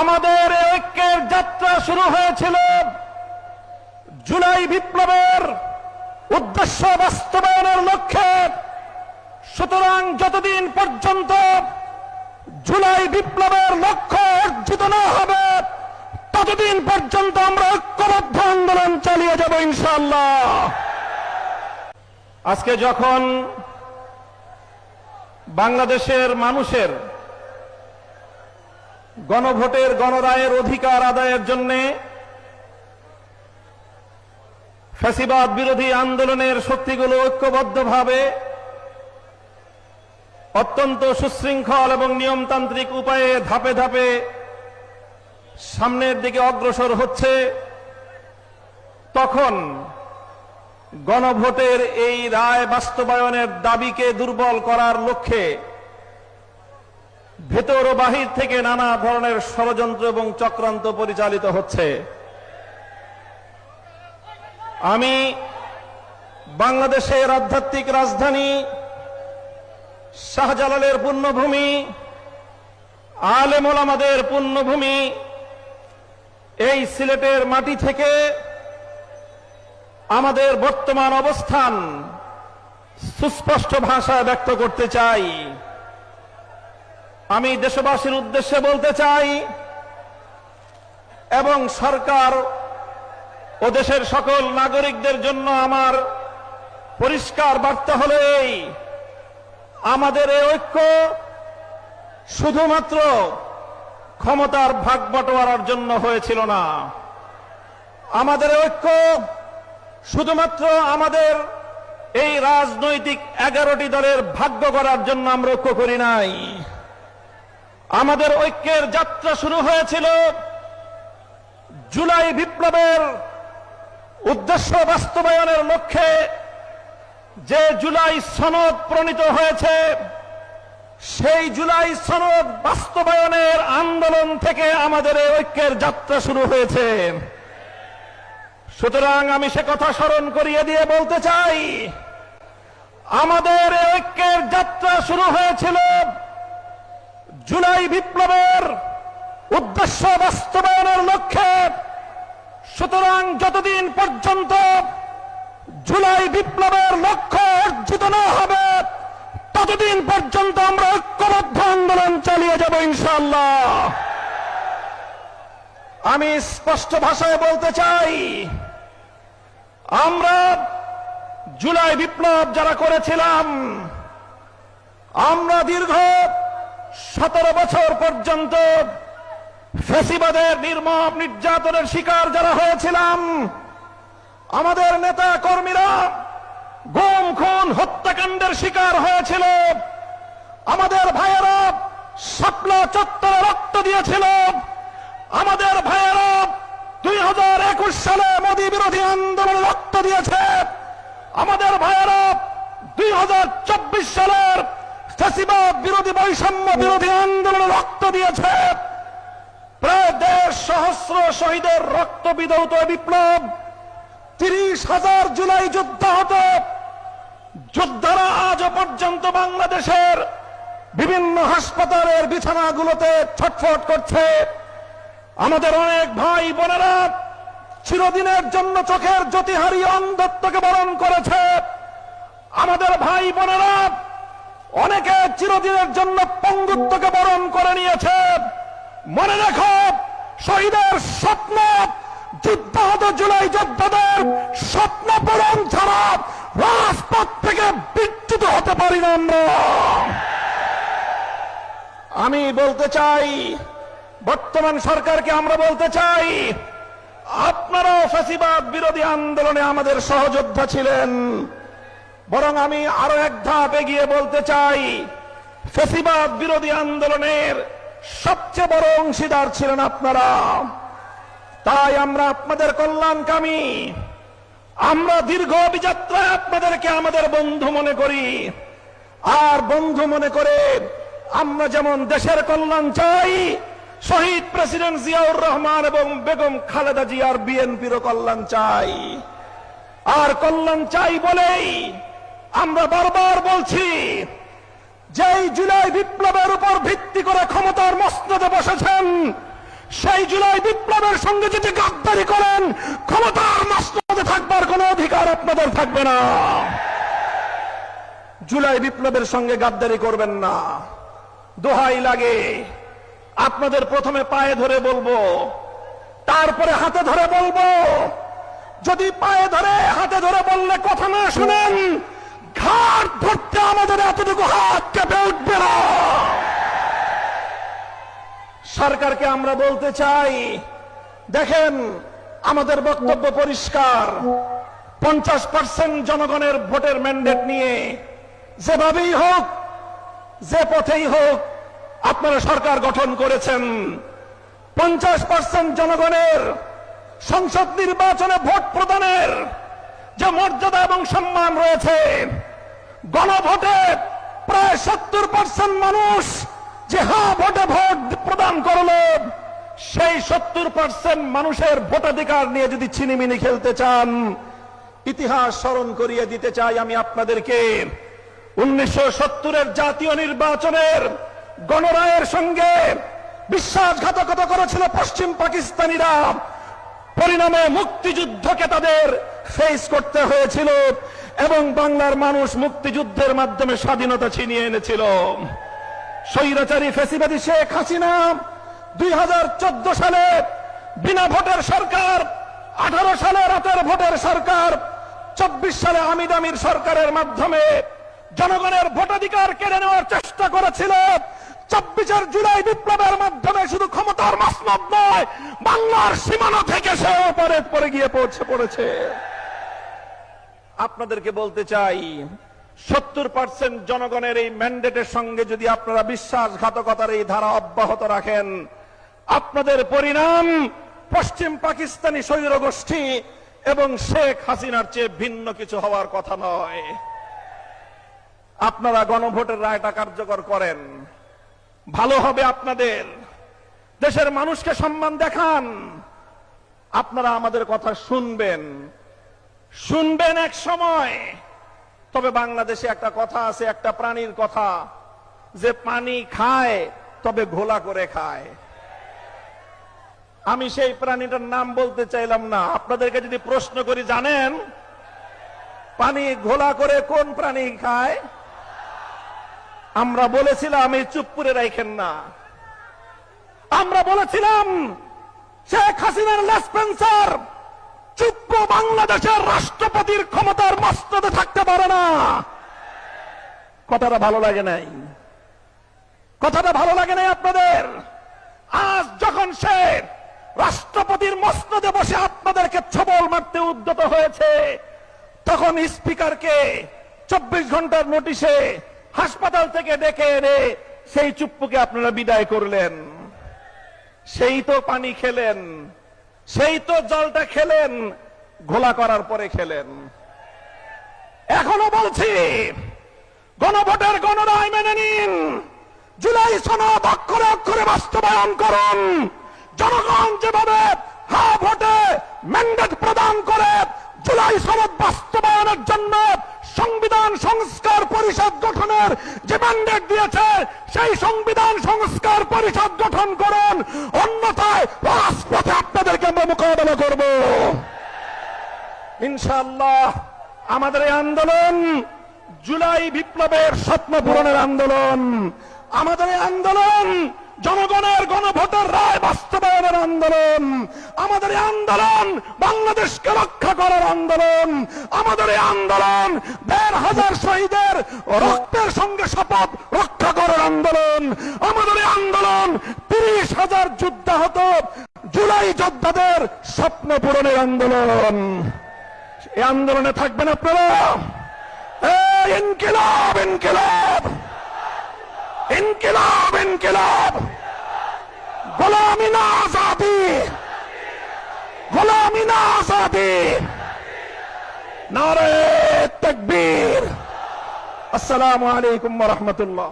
আমাদের ঐক্যের যাত্রা শুরু হয়েছিল জুলাই বিপ্লবের উদ্দেশ্য বাস্তবায়নের লক্ষ্যে। সুতরাং যতদিন পর্যন্ত জুলাই বিপ্লবের লক্ষ্য অর্জিত না হবে ততদিন পর্যন্ত আমরা ঐক্যবদ্ধ আন্দোলন চালিয়ে যাব ইনশাআল্লাহ। আজকে যখন বাংলাদেশের মানুষের গণভোটের গণরায়ের অধিকার আদায়ের জন্য ফ্যাসিবাদ বিরোধী আন্দোলনের শক্তিগুলো ঐক্যবদ্ধভাবে অত্যন্ত সুশৃঙ্খল এবং নিয়মতান্ত্রিক উপায়ে ধাপে ধাপে সামনের দিকে অগ্রসর হচ্ছে, তখন গণভোটের এই রায় বাস্তবায়নের দাবিকে দুর্বল করার লক্ষ্যে ভেতর ও বাহির থেকে নানা ধরনের ষড়যন্ত্র এবং চক্রান্ত পরিচালিত হচ্ছে। আমি বাংলাদেশের আধ্যাত্মিক রাজধানী শাহজালালের পুণ্যভূমি, আলেম ওলামাদের পুণ্যভূমি এই সিলেটের মাটি থেকে আমাদের বর্তমান অবস্থান সুস্পষ্ট ভাষায় ব্যক্ত করতে চাই। আমি দেশবাসীর উদ্দেশ্যে বলতে চাই এবং সরকার ও দেশের সকল নাগরিকদের জন্য আমার পরিষ্কার বার্তা হলো এই: আমাদের এই ঐক্য শুধুমাত্র ক্ষমতার ভাগ বটোয়ারার জন্য হয়েছিল না। আমাদের ঐক্য শুধুমাত্র আমাদের এই রাজনৈতিক 11টি দলের ভাগ্য করার জন্য আমরা ঐক্য করি নাই। আমাদের ঐক্যের যাত্রা শুরু হয়েছিল জুলাই বিপ্লবের উদ্দেশ্য বাস্তবায়নের লক্ষ্যে। যে জুলাই সনদ প্রণীত হয়েছে সেই জুলাই সনদ বাস্তবায়নের আন্দোলন থেকে আমাদের এই ঐক্যের যাত্রা শুরু হয়েছে। সুতরাং আমি সে কথা স্মরণ করিয়ে দিয়ে বলতে চাই, আমাদের এই ঐক্যের যাত্রা শুরু হয়েছিল জুলাই বিপ্লবের উদ্দেশ্য বাস্তবায়নের লক্ষ্যে। সুতরাং যতদিন পর্যন্ত জুলাই বিপ্লবের লক্ষ্য অর্জিত না হবে ততদিন পর্যন্ত আমরা ঐক্যবদ্ধ আন্দোলন চালিয়ে যাব ইনশাআল্লাহ। আমি স্পষ্ট ভাষায় বলতে চাই, আমরা জুলাই বিপ্লব যারা করেছিলাম, আমরা দীর্ঘ 17 বছর পর্যন্ত ফ্যাসিবাদের নির্মম নির্যাতনের শিকার যারা হয়েছিলাম, আমাদের নেতা কর্মীরা গুম খুন হত্যাকাণ্ডের শিকার হয়েছিল, আমাদের ভাইয়েরা শাপলা চত্বরে রক্ত দিয়েছিল, আমাদের ভাইয়েরা 2021 সালে মোদী বিরোধী আন্দোলনে রক্ত দিয়েছে, আমাদের ভাইয়েরা 2024 সালের ফ্যাসিবাদ বিরোধী বৈষম্য বিরোধী আন্দোলনে রক্ত দিয়েছে। প্রায় 1.5 সহস্র শহীদের রক্ত বিধৌত বিপ্লব, 30,000 জুলাই যুদ্ধাহত যোদ্ধারা আজও পর্যন্ত বাংলাদেশের বিভিন্ন হাসপাতালের বিছানাগুলোতে ছটফট করছে। আমাদের অনেক ভাই বোনেরা চিরদিনের জন্য চোখের জ্যোতি হারিয়ে অন্ধত্বকে বরণ করেছে। আমাদের ভাই বোনেরা অনেকে চিরদিনের জন্য পঙ্গুত্বকে বরণ করে নিয়েছে। মনে রেখো, শহীদের স্বপ্ন, যুদ্ধাহত জুলাই যোদ্ধাদের স্বপ্ন পূরণ ছাড়া রাজপথ থেকে বিচ্যুত হতে পারি না আমরা। আমি বলতে চাই, বর্তমান সরকারকে আমরা বলতে চাই, আপনারাও ফ্যাসিবাদ বিরোধী আন্দোলনে আমাদের সহযোদ্ধা ছিলেন। বরং আমি আরো এক ধাপ এগিয়ে বলতে চাই, ফ্যাসিবাদ বিরোধী আন্দোলনের সবচেয়ে বড় অংশীদার ছিলেন আপনারা। তাই আমরা আপনাদের কল্যাণকামী, আমরা দীর্ঘ অভিযাত্রায় আপনাদেরকে আমাদের বন্ধু মনে করি। আর বন্ধু মনে করে আমরা যেমন দেশের কল্যাণ চাই, শহীদ প্রেসিডেন্ট জিয়াউর রহমান এবং বেগম খালেদা জিয়ার বিএনপিরও কল্যাণ চাই। আর কল্যাণ চাই বলেই আমরা বারবার বলছি, যেই জুলাই বিপ্লবের উপর ভিত্তি করে ক্ষমতার মসনদে বসেছেন সেই জুলাই বিপ্লবের সঙ্গে যদি গাদ্দারি করেন, ক্ষমতার মসনদে থাকবার কোনো অধিকার আপনাদের থাকবে না। জুলাই বিপ্লবের সঙ্গে গাদ্দারি করবেন না। দোহাই লাগে, আপনাদের প্রথমে পায়ে ধরে বলবো, তারপরে হাতে ধরে বলবো। যদি পায়ে ধরে হাতে ধরে বললে কথা না শুনেন, ঘাট ধরতে আমাদের এতটুকু হাত কেঁপে উঠবে না। সরকারকে আমরা বলতে চাই, দেখেন আমাদের বক্তব্য পরিষ্কার। 50% জনগণের ভোটের ম্যান্ডেট নিয়ে যেভাবেই হোক, যে পথেই হোক আপনারা সরকার গঠন করেছেন। 50% জনগণের সংসদ নির্বাচনে ভোট প্রদানের যে মর্যাদা এবং সম্মান রয়েছে, গণভোটে প্রায় 70% মানুষ যে হ্যাঁ ভোটে ভোট প্রদান করলো, সেই 70% মানুষের ভোটাধিকার নিয়ে যদি ছিনিমিনি খেলতে চান, ইতিহাস স্মরণ করিয়ে দিতে চাই আমি আপনাদেরকে। 1970-এর জাতীয় নির্বাচনের গণরায়ের সঙ্গে বিশ্বাসঘাতকতা করেছিল পশ্চিম পাকিস্তানিরা। পরিণামে মুক্তিযুদ্ধকে তাদের ফেস করতে হয়েছিল এবং বাংলার মানুষ মুক্তিযুদ্ধের মাধ্যমে স্বাধীনতা ছিনিয়ে এনেছিল। স্বৈরাচারী ফ্যাসিবাদী শেখ হাসিনা 2014 সালে বিনা ভোটের সরকার, 18 সালে রাতের ভোটের সরকার, 24 সালে আমির আমির সরকারের মাধ্যমে জনগণের ভোটাধিকার কেড়ে নেওয়ার চেষ্টা করেছিল। 24 জুলাই বিপ্লবের মাধ্যমে শুধু ক্ষমতার মসনদ নয়, বাংলার সীমানা থেকে সে ওপারে পড়ে গিয়ে পড়েছে। আপনাদেরকে বলতে চাই, 70% জনগণের এই ম্যান্ডেটের সঙ্গে যদি আপনারা বিশ্বাসঘাতকতার এই ধারা অব্যাহত রাখেন, আপনাদের পরিণাম পশ্চিম পাকিস্তানি স্বৈর গোষ্ঠী এবং শেখ হাসিনার চেয়ে ভিন্ন কিছু হওয়ার কথা নয়। আপনারা গণভোটের রায়টা কার্যকর করেন, ভালো হবে আপনাদের। দেশের মানুষকে সম্মান দেখান। আপনারা আমাদের কথা শুনবেন এক সময়। তবে বাংলাদেশে একটা কথা আছে, একটা প্রাণীর কথা, যে পানি খায় তবে ঘোলা করে খায়। আমি সেই প্রাণীটার নাম বলতে চাইলাম না। আপনাদেরকে যদি প্রশ্ন করি, জানেন পানি ঘোলা করে কোন প্রাণী খায়? আমরা বলেছিলাম এই চুপ করে রাখেন না। আমরা বলেছিলাম শেখ হাসিনার লেসপেন্সার চুপ বাংলাদেশের রাষ্ট্রপতির ক্ষমতার মসনদে থাকতে পারে না। কথাটা ভালো লাগে নাই? কথাটা ভালো লাগে নাই আপনাদের? আজ যখন সে রাষ্ট্রপতির মসনদে বসে আপনাদেরকে ছবল মারতে উদ্যত হয়েছে, তখন স্পিকারকে 24 ঘন্টার নোটিশে হাসপাতাল থেকে ডেকে এনে সেই চুপ্পুকে আপনারা বিদায় করলেন। সেই তো পানি খেলেন, সেই তো জলটা খেলেন, ঘোলা করার পরে খেলেন। এখনো বলছি, গণভোটের গণরায় মেনে নিন, জুলাই সনদ অক্ষরে অক্ষরে বাস্তবায়ন করুন। জনগণ যেভাবে হ্যাঁ ভোটে ম্যান্ডেট প্রদান করে জুলাই সনদ বাস্তবায়নের জন্য সংবিধান সংস্কার পরিষদ গঠনের যে ম্যান্ডেট দিয়েছে, সেই সংবিধান সংস্কার পরিষদ গঠন করুন। অন্যথায় রাজপথে আপনাদেরকে আমরা মোকাবেলা করব ইনশাআল্লাহ। আমাদের এই আন্দোলন জুলাই বিপ্লবের স্বপ্ন পূরণের আন্দোলন। আমাদের এই আন্দোলন জনগণের গণভোটের রায় বাস্তবায়নের আন্দোলন। আমাদের এই আন্দোলন বাংলাদেশকে রক্ষা করার আন্দোলন। আমাদের এই আন্দোলন 1,500 শহীদের রক্তের সঙ্গে শপথ রক্ষা করার আন্দোলন। আমাদের এই আন্দোলন 30,000 যুদ্ধাহত জুলাই যোদ্ধাদের স্বপ্ন পূরণের আন্দোলন। এই আন্দোলনে থাকবেন আপনারা। ইনকিলাব ইনকিলাব ইনকিলাব ইনকিলাব, গোলামি না আজাদি, গোলামি না আজাদি, নারে তাকবীর। আসসালামু আলাইকুম ওয়া রাহমাতুল্লাহ।